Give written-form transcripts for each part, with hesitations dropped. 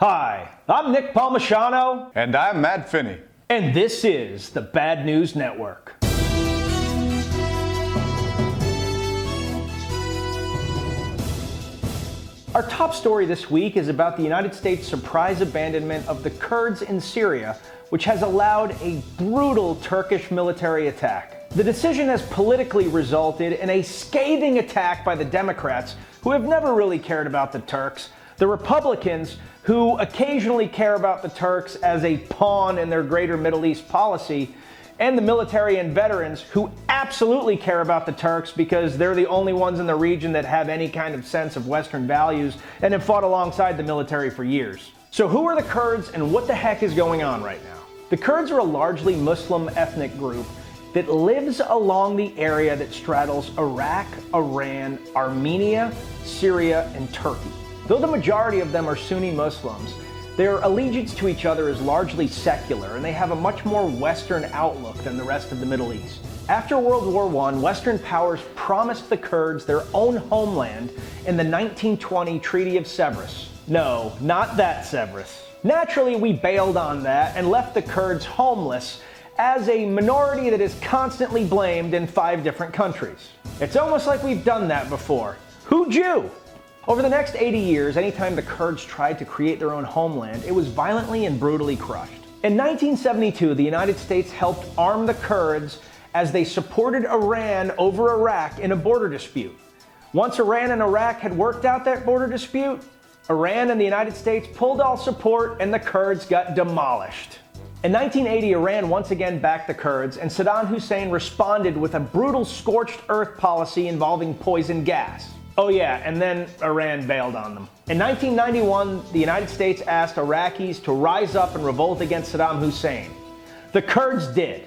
Hi, I'm Nick Palmisano. And I'm Matt Finney. And this is the Bad News Network. Our top story this week is about the United States' surprise abandonment of the Kurds in Syria, which has allowed a brutal Turkish military attack. The decision has politically resulted in a scathing attack by the Democrats, who have never really cared about the Turks, the Republicans, who occasionally care about the Turks as a pawn in their greater Middle East policy, and the military and veterans, who absolutely care about the Turks because they're the only ones in the region that have any kind of sense of Western values and have fought alongside the military for years. So who are the Kurds and what the heck is going on right now? The Kurds are a largely Muslim ethnic group that lives along the area that straddles Iraq, Iran, Armenia, Syria, and Turkey. Though the majority of them are Sunni Muslims, their allegiance to each other is largely secular, and they have a much more Western outlook than the rest of the Middle East. After World War I, Western powers promised the Kurds their own homeland in the 1920 Treaty of Sevres. No, not that Sevres. Naturally, we bailed on that and left the Kurds homeless as a minority that is constantly blamed in 5 different countries. It's almost like we've done that before. Who'd you? Over the next 80 years, anytime the Kurds tried to create their own homeland, it was violently and brutally crushed. In 1972, the United States helped arm the Kurds as they supported Iran over Iraq in a border dispute. Once Iran and Iraq had worked out that border dispute, Iran and the United States pulled all support and the Kurds got demolished. In 1980, Iran once again backed the Kurds, and Saddam Hussein responded with a brutal scorched earth policy involving poison gas. Oh yeah, and then Iran bailed on them. In 1991, the United States asked Iraqis to rise up and revolt against Saddam Hussein. The Kurds did.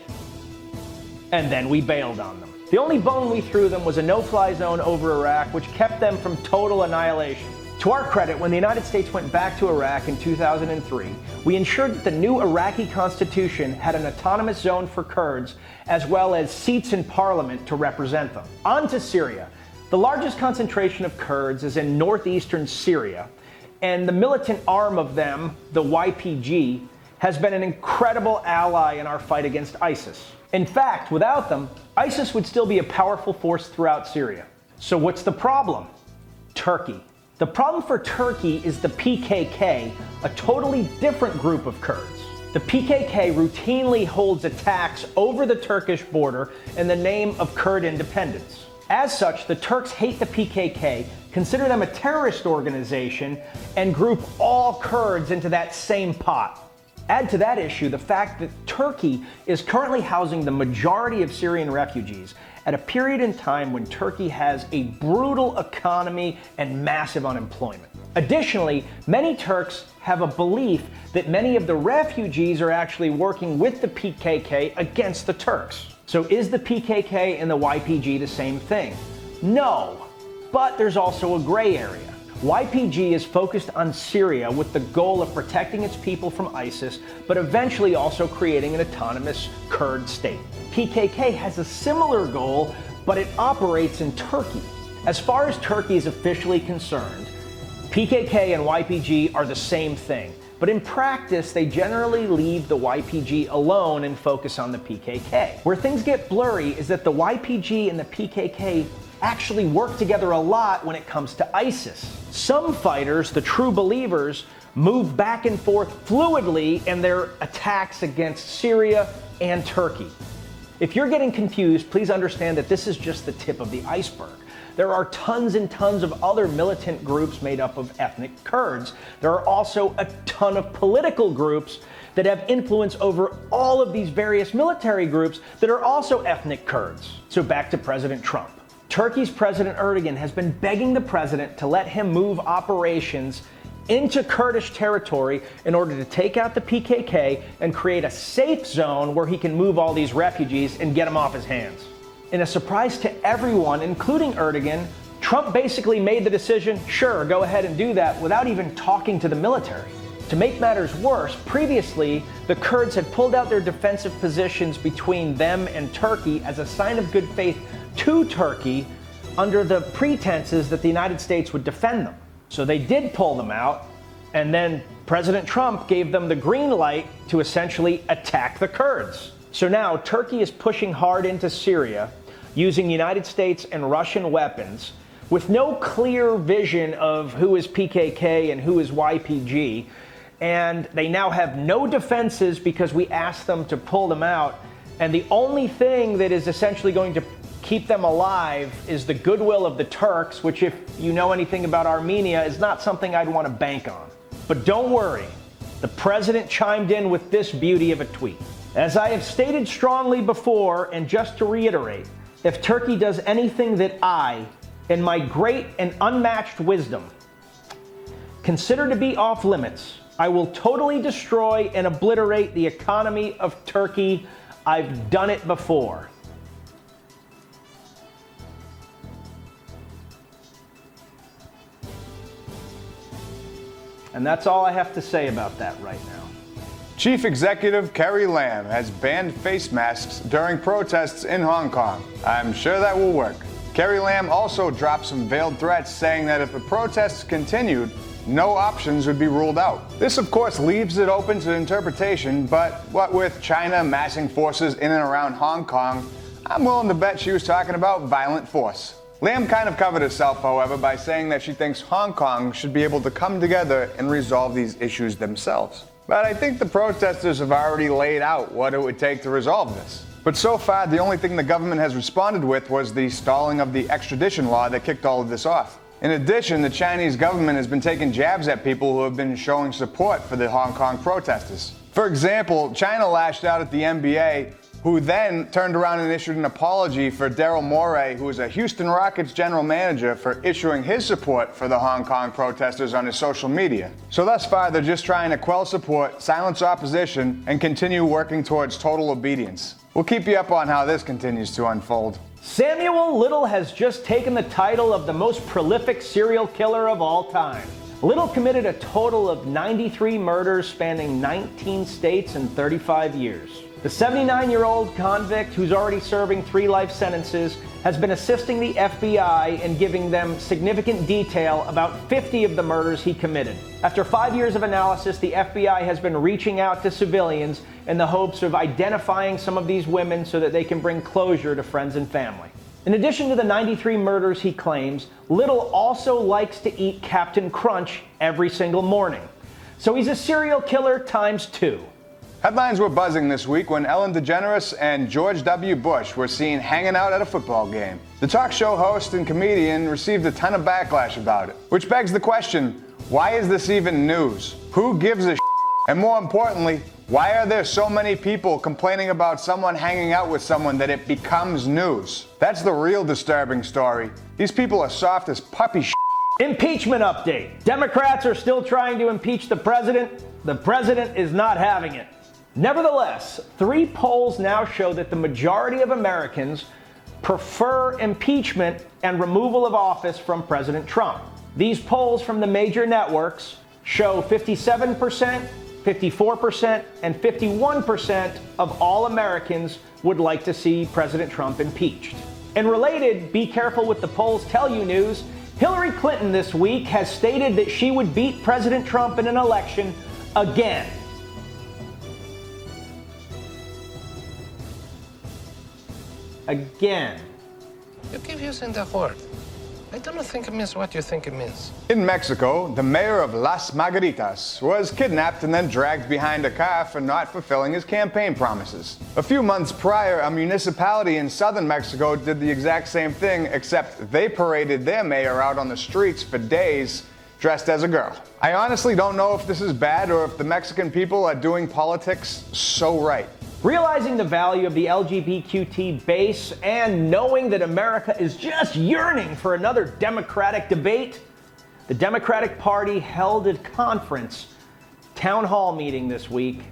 And then we bailed on them. The only bone we threw them was a no-fly zone over Iraq, which kept them from total annihilation. To our credit, when the United States went back to Iraq in 2003, we ensured that the new Iraqi constitution had an autonomous zone for Kurds, as well as seats in parliament to represent them. On to Syria. The largest concentration of Kurds is in northeastern Syria, and the militant arm of them, the YPG, has been an incredible ally in our fight against ISIS. In fact, without them, ISIS would still be a powerful force throughout Syria. So what's the problem? Turkey. The problem for Turkey is the PKK, a totally different group of Kurds. The PKK routinely holds attacks over the Turkish border in the name of Kurd independence. As such, the Turks hate the PKK, consider them a terrorist organization, and group all Kurds into that same pot. Add to that issue the fact that Turkey is currently housing the majority of Syrian refugees at a period in time when Turkey has a brutal economy and massive unemployment. Additionally, many Turks have a belief that many of the refugees are actually working with the PKK against the Turks. So is the PKK and the YPG the same thing? No, but there's also a gray area. YPG is focused on Syria with the goal of protecting its people from ISIS, but eventually also creating an autonomous Kurd state. PKK has a similar goal, but it operates in Turkey. As far as Turkey is officially concerned, PKK and YPG are the same thing. But in practice, they generally leave the YPG alone and focus on the PKK. Where things get blurry is that the YPG and the PKK actually work together a lot when it comes to ISIS. Some fighters, the true believers, move back and forth fluidly in their attacks against Syria and Turkey. If you're getting confused, please understand that this is just the tip of the iceberg. There are tons and tons of other militant groups made up of ethnic Kurds. There are also a ton of political groups that have influence over all of these various military groups that are also ethnic Kurds. So back to President Trump. Turkey's President Erdogan has been begging the president to let him move operations into Kurdish territory in order to take out the PKK and create a safe zone where he can move all these refugees and get them off his hands. In a surprise to everyone, including Erdogan, Trump basically made the decision, sure, go ahead and do that, without even talking to the military. To make matters worse, previously, the Kurds had pulled out their defensive positions between them and Turkey as a sign of good faith to Turkey under the pretenses that the United States would defend them. So they did pull them out, and then President Trump gave them the green light to essentially attack the Kurds. So now Turkey is pushing hard into Syria, using United States and Russian weapons, with no clear vision of who is PKK and who is YPG. And they now have no defenses because we asked them to pull them out. And the only thing that is essentially going to keep them alive is the goodwill of the Turks, which, if you know anything about Armenia, is not something I'd want to bank on. But don't worry, the president chimed in with this beauty of a tweet. As I have stated strongly before, and just to reiterate, if Turkey does anything that I, in my great and unmatched wisdom, consider to be off limits, I will totally destroy and obliterate the economy of Turkey. I've done it before. And that's all I have to say about that right now. Chief Executive Carrie Lam has banned face masks during protests in Hong Kong. I'm sure that will work. Carrie Lam also dropped some veiled threats saying that if the protests continued, no options would be ruled out. This, of course, leaves it open to interpretation, but what with China massing forces in and around Hong Kong, I'm willing to bet she was talking about violent force. Lam kind of covered herself, however, by saying that she thinks Hong Kong should be able to come together and resolve these issues themselves. But I think the protesters have already laid out what it would take to resolve this. But so far, the only thing the government has responded with was the stalling of the extradition law that kicked all of this off. In addition, the Chinese government has been taking jabs at people who have been showing support for the Hong Kong protesters. For example, China lashed out at the NBA, who then turned around and issued an apology for Daryl Morey, who is a Houston Rockets general manager, for issuing his support for the Hong Kong protesters on his social media. So thus far, they're just trying to quell support, silence opposition, and continue working towards total obedience. We'll keep you up on how this continues to unfold. Samuel Little has just taken the title of the most prolific serial killer of all time. Little committed a total of 93 murders spanning 19 states in 35 years. The 79-year-old convict, who's already serving 3 life sentences, has been assisting the FBI in giving them significant detail about 50 of the murders he committed. After 5 years of analysis, the FBI has been reaching out to civilians in the hopes of identifying some of these women so that they can bring closure to friends and family. In addition to the 93 murders he claims, Little also likes to eat Captain Crunch every single morning. So he's a serial killer times 2. Headlines were buzzing this week when Ellen DeGeneres and George W. Bush were seen hanging out at a football game. The talk show host and comedian received a ton of backlash about it, which begs the question, why is this even news? Who gives a shit? And more importantly, why are there so many people complaining about someone hanging out with someone that it becomes news? That's the real disturbing story. These people are soft as puppy shit. Impeachment update. Democrats are still trying to impeach the president. The president is not having it. Nevertheless, 3 polls now show that the majority of Americans prefer impeachment and removal of office from President Trump. These polls from the major networks show 57%, 54%, and 51% of all Americans would like to see President Trump impeached. And related, be careful with the polls tell you news, Hillary Clinton this week has stated that she would beat President Trump in an election again. Again. You keep using that word. I don't think it means what you think it means. In Mexico, the mayor of Las Margaritas was kidnapped and then dragged behind a car for not fulfilling his campaign promises. A few months prior, a municipality in southern Mexico did the exact same thing, except they paraded their mayor out on the streets for days dressed as a girl. I honestly don't know if this is bad or if the Mexican people are doing politics so right. Realizing the value of the LGBTQ base and knowing that America is just yearning for another Democratic debate, the Democratic Party held a conference town hall meeting this week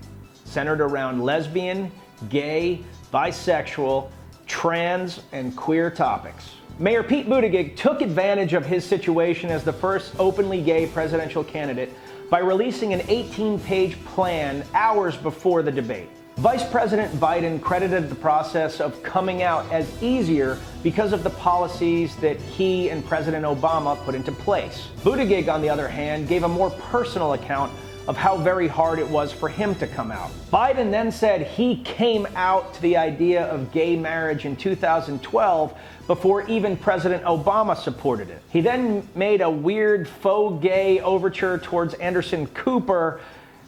centered around lesbian, gay, bisexual, trans, and queer topics. Mayor Pete Buttigieg took advantage of his situation as the first openly gay presidential candidate by releasing an 18-page plan hours before the debate. Vice President Biden credited the process of coming out as easier because of the policies that he and President Obama put into place. Buttigieg, on the other hand, gave a more personal account of how very hard it was for him to come out. Biden then said he came out to the idea of gay marriage in 2012 before even President Obama supported it. He then made a weird faux gay overture towards Anderson Cooper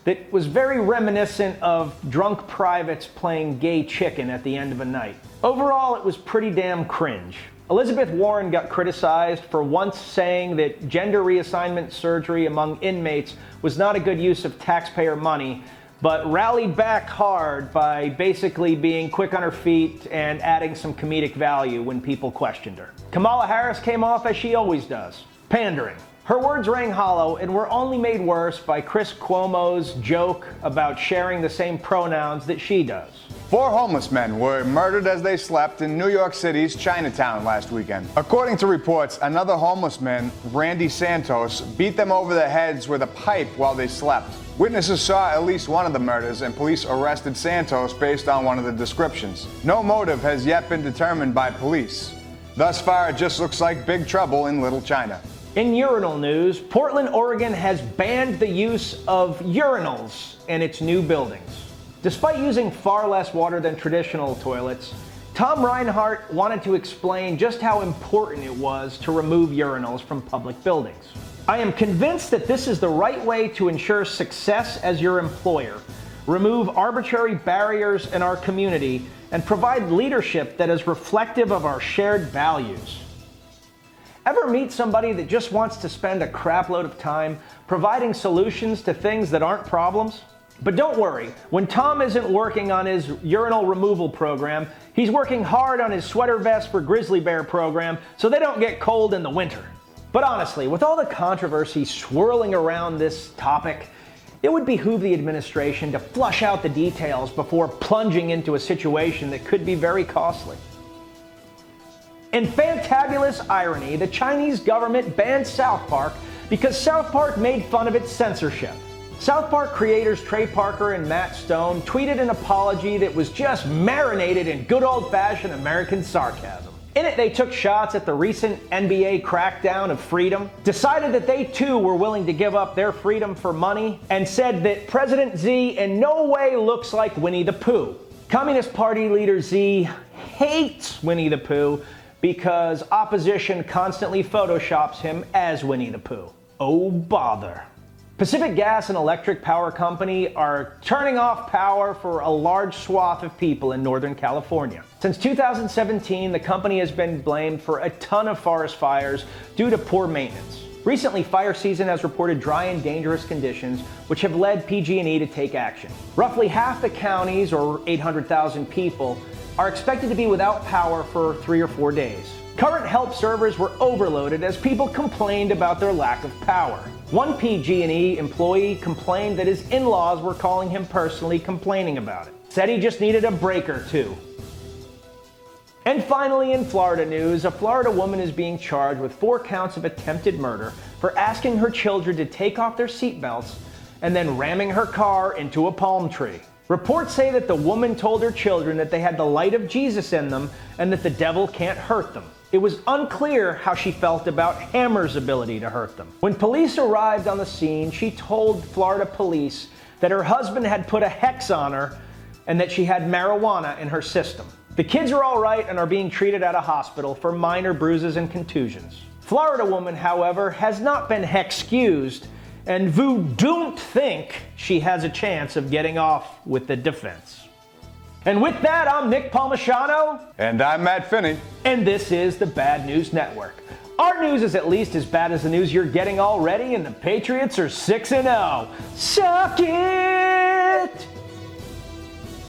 that was very reminiscent of drunk privates playing gay chicken at the end of a night. Overall, it was pretty damn cringe. Elizabeth Warren got criticized for once saying that gender reassignment surgery among inmates was not a good use of taxpayer money, but rallied back hard by basically being quick on her feet and adding some comedic value when people questioned her. Kamala Harris came off as she always does, pandering. Her words rang hollow and were only made worse by Chris Cuomo's joke about sharing the same pronouns that she does. 4 homeless men were murdered as they slept in New York City's Chinatown last weekend. According to reports, another homeless man, Randy Santos, beat them over the heads with a pipe while they slept. Witnesses saw at least one of the murders, and police arrested Santos based on one of the descriptions. No motive has yet been determined by police. Thus far, it just looks like big trouble in Little China. In urinal news, Portland, Oregon has banned the use of urinals in its new buildings. Despite using far less water than traditional toilets, Tom Reinhart wanted to explain just how important it was to remove urinals from public buildings. I am convinced that this is the right way to ensure success as your employer, remove arbitrary barriers in our community, and provide leadership that is reflective of our shared values. Ever meet somebody that just wants to spend a crapload of time providing solutions to things that aren't problems? But don't worry, when Tom isn't working on his urinal removal program, he's working hard on his sweater vest for grizzly bear program so they don't get cold in the winter. But honestly, with all the controversy swirling around this topic, it would behoove the administration to flush out the details before plunging into a situation that could be very costly. In fantabulous irony, the Chinese government banned South Park because South Park made fun of its censorship. South Park creators Trey Parker and Matt Stone tweeted an apology that was just marinated in good old-fashioned American sarcasm. In it, they took shots at the recent NBA crackdown of freedom, decided that they too were willing to give up their freedom for money, and said that President Xi in no way looks like Winnie the Pooh. Communist Party leader Xi hates Winnie the Pooh because opposition constantly photoshops him as Winnie the Pooh. Oh bother. Pacific Gas and Electric Power Company are turning off power for a large swath of people in Northern California. Since 2017, the company has been blamed for a ton of forest fires due to poor maintenance. Recently, fire season has reported dry and dangerous conditions, which have led PG&E to take action. Roughly half the counties, or 800,000 people, are expected to be without power for 3 or 4 days. Current help servers were overloaded as people complained about their lack of power. One PG&E employee complained that his in-laws were calling him personally complaining about it. Said he just needed a break or two. And finally, in Florida news, a Florida woman is being charged with 4 counts of attempted murder for asking her children to take off their seatbelts and then ramming her car into a palm tree. Reports say that the woman told her children that they had the light of Jesus in them and that the devil can't hurt them. It was unclear how she felt about Hammer's ability to hurt them. When police arrived on the scene, she told Florida police that her husband had put a hex on her and that she had marijuana in her system. The kids are all right and are being treated at a hospital for minor bruises and contusions. Florida woman, however, has not been hexcused, and vous don't think she has a chance of getting off with the defense. And with that, I'm Nick Palmisano. And I'm Matt Finney. And this is the Bad News Network. Our news is at least as bad as the news you're getting already, and the Patriots are 6-0. Suck it!